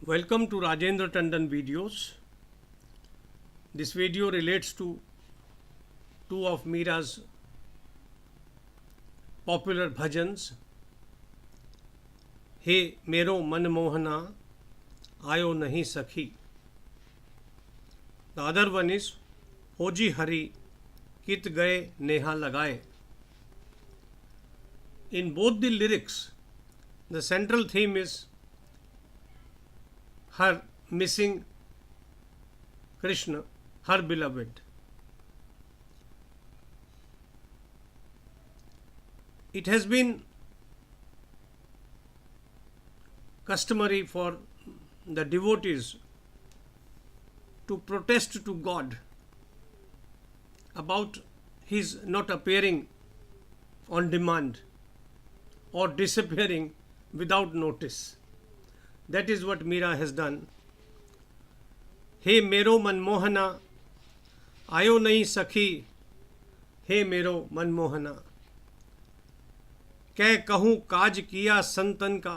Welcome to Rajendra Tandon videos. This video relates to two of Meera's popular bhajans. He Mero Manmohana, Ayo Nahi Sakhi. The other one is Hoji Hari, Kit Gaye Neha Lagaye. In both the lyrics, the central theme is her missing Krishna, her beloved. It has been customary for the devotees to protest to God about his not appearing on demand or disappearing without notice. That is what Meera has done. He Mero Manmohana, Ayo Nahi Sakhi, He Mero Manmohana. कै कहूँ काज किया संतन का,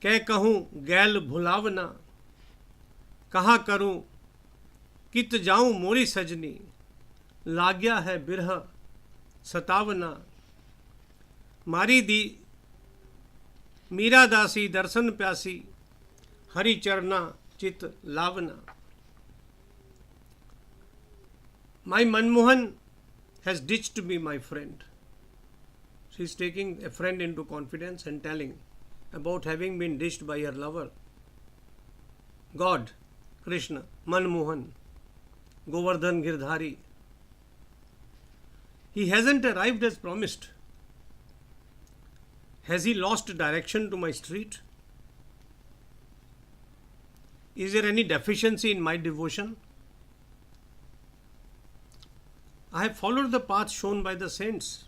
कै कहूँ गैल भुलावना, कहा करूँ कित जाऊँ मोरी सजनी, लाग्या है बिरह सतावना. मारी दी मीरा दासी दर्शन प्यासी, हरि चरना चित लावना. My Manmohan has ditched me, my friend. She is taking a friend into confidence and telling about having been ditched by her lover. God, Krishna, Manmohan, Govardhan Girdhari. He hasn't arrived as promised. Has he lost direction to my street? Is there any deficiency in my devotion? I have followed the path shown by the saints.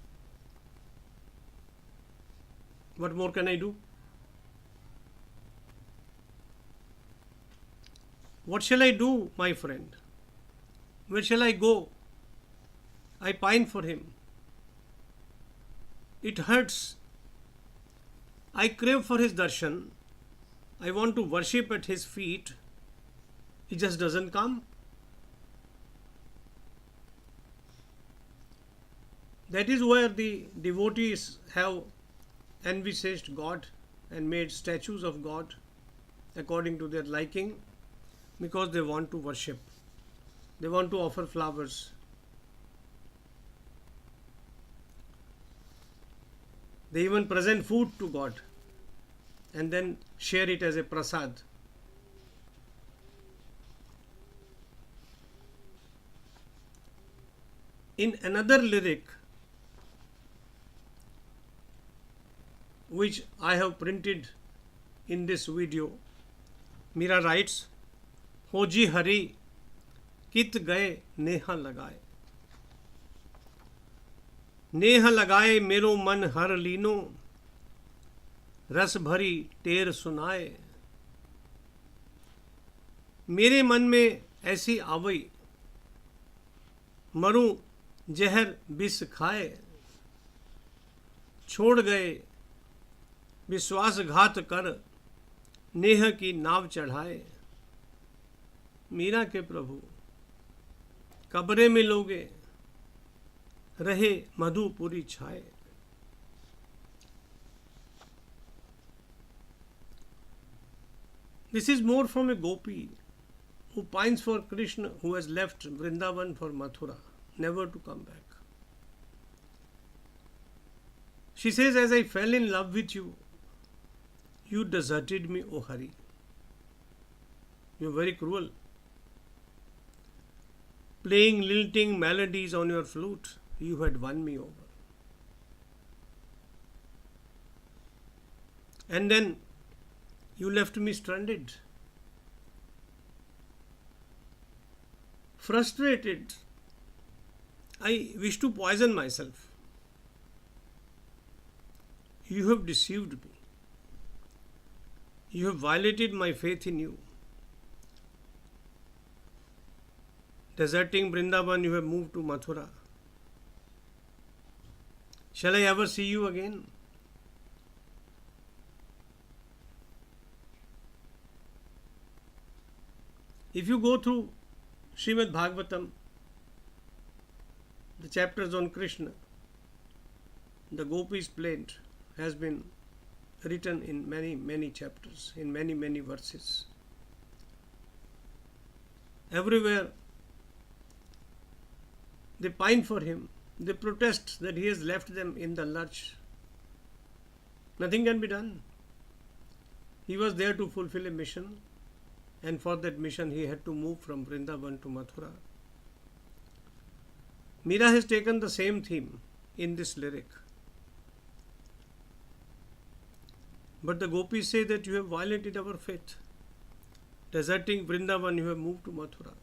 What more can I do? What shall I do, my friend? Where shall I go? I pine for him. It hurts. I crave for his darshan. I want to worship at his feet. He just doesn't come. That is where the devotees have envisaged God and made statues of God according to their liking, because they want to worship. They want to offer flowers. They even present food to God and then share it as a prasad. In another lyric, which I have printed in this video, Meera writes, Hoji Hari, Kit Gaye Neha Lagaye. नेह लगाए मेरो मन हर लीनो, रस भरी टेर सुनाए. मेरे मन में ऐसी आवई, मरूं जहर बिस खाए. छोड़ गए विश्वासघात कर, नेह की नाव चढ़ाए. मीरा के प्रभु कब्रे में लोगे, रहे मधुपुरी छाए. This is more from a gopi who pines for Krishna, who has left Vrindavan for Mathura, never to come back. She says, as I fell in love with you, you deserted me, O Hari. You are very cruel. Playing lilting melodies on your flute, you had won me over. And then you left me stranded. Frustrated, I wish to poison myself. You have deceived me. You have violated my faith in you. Deserting Vrindavan, you have moved to Mathura. Shall I ever see you again? If you go through Srimad Bhagavatam, the chapters on Krishna, the Gopis' plaint has been written in many, many chapters, in many, many verses. Everywhere they pine for him, they protest that he has left them in the lurch. Nothing can be done. He was there to fulfill a mission, and for that mission he had to move from Vrindavan to Mathura. Meera has taken the same theme in this lyric. But the gopis say that you have violated our faith. Deserting Vrindavan, you have moved to Mathura.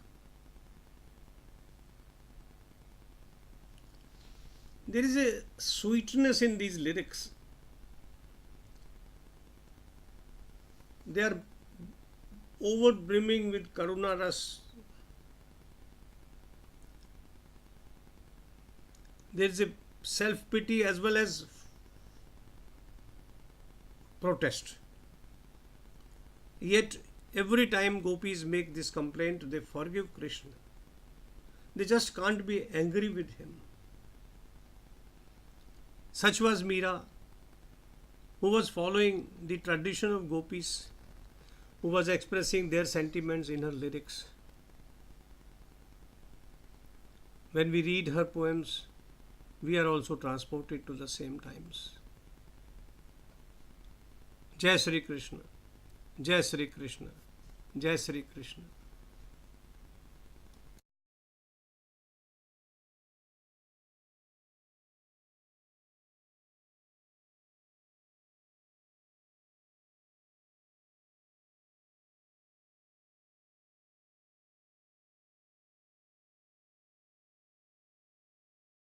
There is a sweetness in these lyrics. They are overbrimming with Karuna Ras. There is a self-pity as well as protest. Yet every time gopis make this complaint, they forgive Krishna. They just can't be angry with him. Such was Meera, who was following the tradition of gopis, who was expressing their sentiments in her lyrics. When we read her poems, we are also transported to the same times. Jai Sri Krishna, Jai Sri Krishna, Jai Sri Krishna.